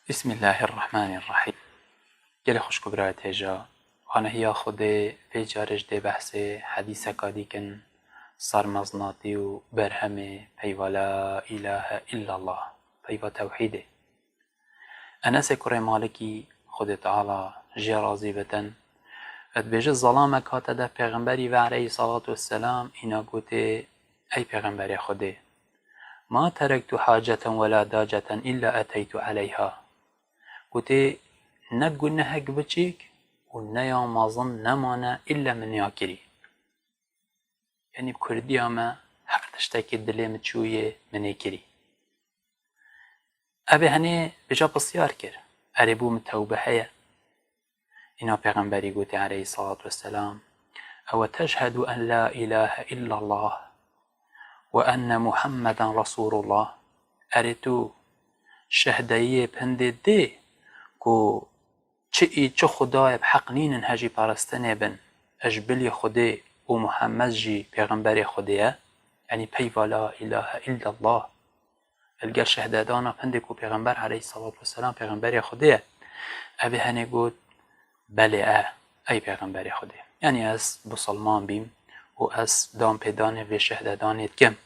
بسم الله الرحمن الرحیم. گلی خوشکو برایت هجا وانا هیا خوده في جارج ده بحث حدیث کادی کن سرمزناتی و برهمه پیوا لا اله الا الله پیوا توحیده. انس کره مالکی خود تعالی جی رازی بتن ات بیجه ظلامک هاته ده پیغمبری و علیه صلاة والسلام اینا گوته ای پیغمبری خوده ما تركت حاجة ولا داجة إلا أتيت عليها. گوته نگو نهک بچیک و نیا مازن نمانه الا من یاکری. یعنی بکردی همه هر تشتاکی دلیم چویه منی کری. اوه هنه بجا بسیار کر. عربو متوبه هیا. اینا پیغمبری گوته علیه الصلاة والسلام او تشهد ان لا اله الا الله وأن محمد رسول الله. ارتو شهدایه پنده ده کو چه خدای بحق نینن هجی پارستنه بن اجبلی خوده و محمد جی پیغمبر خوده یعنی پیوا لا اله الا الله الگل شهدادانا پنده کو پیغمبر علیه الصلاة والسلام پیغمبر خوده اوه هنه گود بله ای پیغمبر خوده یعنی از بسلمان بیم و از دام پیدانه و شهدادانت کم.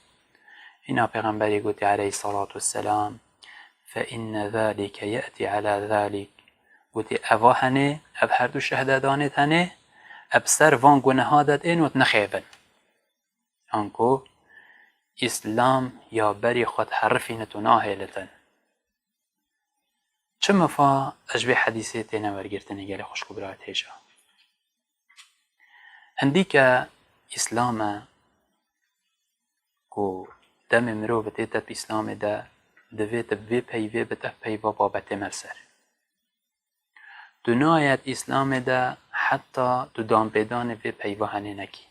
اینا پیغمبری گوتی علیه الصلاة والسلام فإن ذلك يأتي على ذلك. گوتی اوه هنه اب هر دو شهدادانت هنه اب سر وان گناه داد این وت نخیبن انکو اسلام یا بری خود حرفینتو ناهیلتن. چه مفا اجبه حدیثه تینا ورگرتنی گلی خوشکو برایت هیجا هندی که اسلام کو دم مرو بتیتا بی اسلام ده دویت بی پیوه بته پیوه بابت مرسر دنایت اسلام ده حتی تو دام پیدان بی پیوه هنه نکی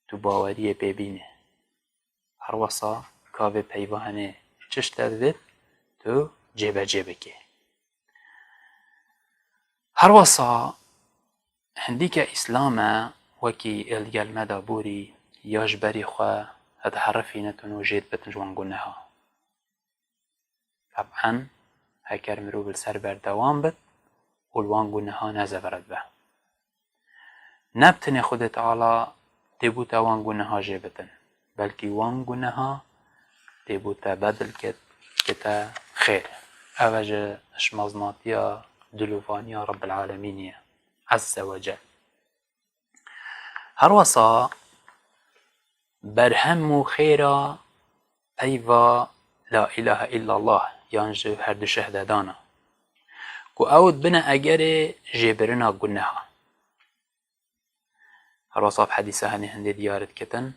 تو باوری ببینه هر وصا که پیوه هنه چشت دوید تو جیبه که هر وصا هندی که اسلام وکی الگل مدا بوری یاش بری خواه هد حرفینتون و جید بتن جوان گنه ها طبعا هکر مرو بالسر بردوام بد والوان گنه ها نزورد به نبتن خود تعالی تبوتا وان گنه ها جیبتن بلکی وان گنه ها تبوتا بدل کتا خیر اوجه اشمازناتیا دلوفانیا رب العالمینیا عز وجل. هر وصا برهم و خیرا پیوا لا اله الا الله یانجه هر دو شهدادانا کو اود بنا اگر جبرنا گنه ها. هر وصا حدیثه هنده دیارت کتن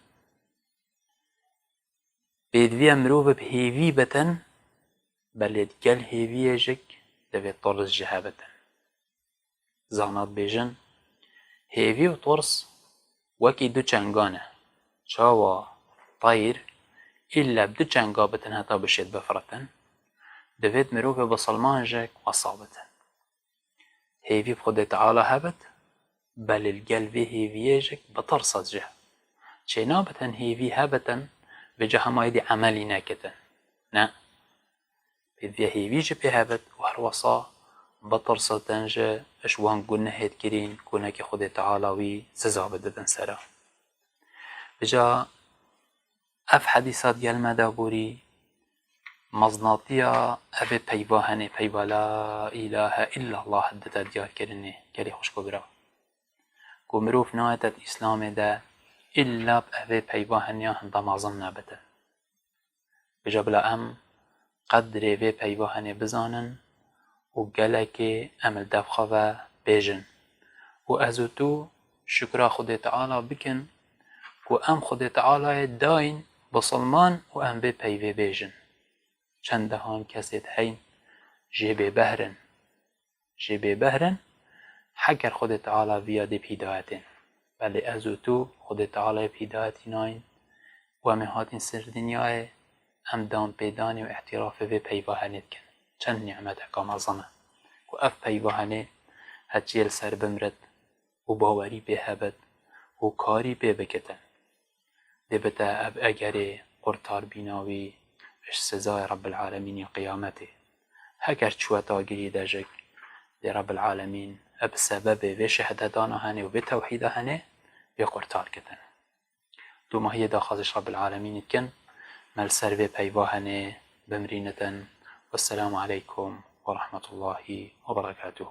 بیدوی امرو بهیوی بتن بلید گل هیوی جک دوید طرز جه بتن زانات بیجن هیوی و طرز وکی دو چنگانه چاوا طیر إلا بدو چنگا بتن هتا بشید بفرتن دوید مروف بسلمان جک وصابتن هیوی بخود تعالی هبت بل القلب هیوی جک بطرصد جه چینا بتن هیوی هبتن بجه همایدی عملی نکتن نه بيدي هيوي جبي هبت وهروصا بطرصتن جه اشوان قلنا هيد كرين كونك خود تعالوي سزا بددن سرا بجا اف حديثات ديال مدابوري مزناطيا ابي بيواهني بيوا لا اله الا الله حدتا ديال كرني كالي خوش كبرا كو مروف نايتت اسلام دا الا بأبي بيواهني هندا مازن نابتا بجا بلا قدر وی پیواهنه بزانن و گلک عمل دفخه بیجن و از تو شکر خود تعالی بکن و ام خود تعالی داین بسلمان و ام به پیوه بیجن چنده هم کسید هین جیب بهرن حگر خود تعالی بیاد پیدایتن ولی از تو خود تعالی پیدایتی ناین و مهاتین سر دنیای ام دام پیدانی و اعتراف به پیواهنت کن چند نعمت حکام عظمه و اف پیواهنه هجیل سر بمرد و باوری به هبد و کاری به بکتن دبتا اب اگره قرطار بیناوی اش سزای رب العالمین قیامته هەگەر چووەتەوە گیری دەژێک لێ رب العالمین ئە بسەبەبێ وێ شەهەدەدانە هەنێ و وێ تەوحیدە هەنێ وێ قورتالکردن دوومەهیە داخوازش رب العالمینت کن مەلسەر وێ پەیوا هەنێ بمرینەتەن والسلام عليكم ورحمة الله وبركاته